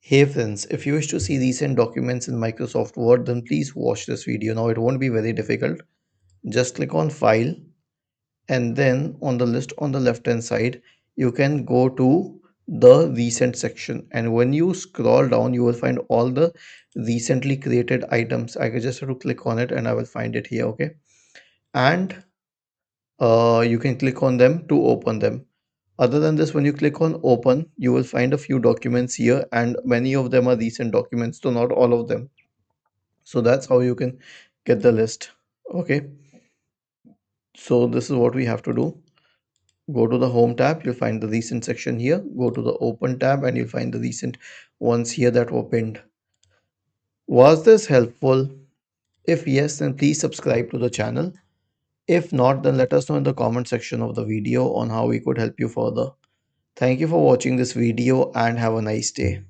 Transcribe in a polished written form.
Hey friends, if you wish to see recent documents in Microsoft Word, then please watch this video. Now it won't be very difficult. Just click on File, and then on the list on the left hand side, you can go to the recent section. And when you scroll down, you will find all the recently created items. I can just have to click on it and I will find it here, okay? And you can click on them to open them. Other than this, when you click on open, you will find a few documents here, and many of them are recent documents, so not all of them. So that's how you can get the list. Okay, so this is what we have to do. Go to the home tab, you'll find the recent section here. Go to the open tab and you'll find the recent ones here that were pinned. Was this helpful? If yes, then please subscribe to the channel. If not, then let us know in the comment section of the video on how we could help you further. Thank you for watching this video and have a nice day.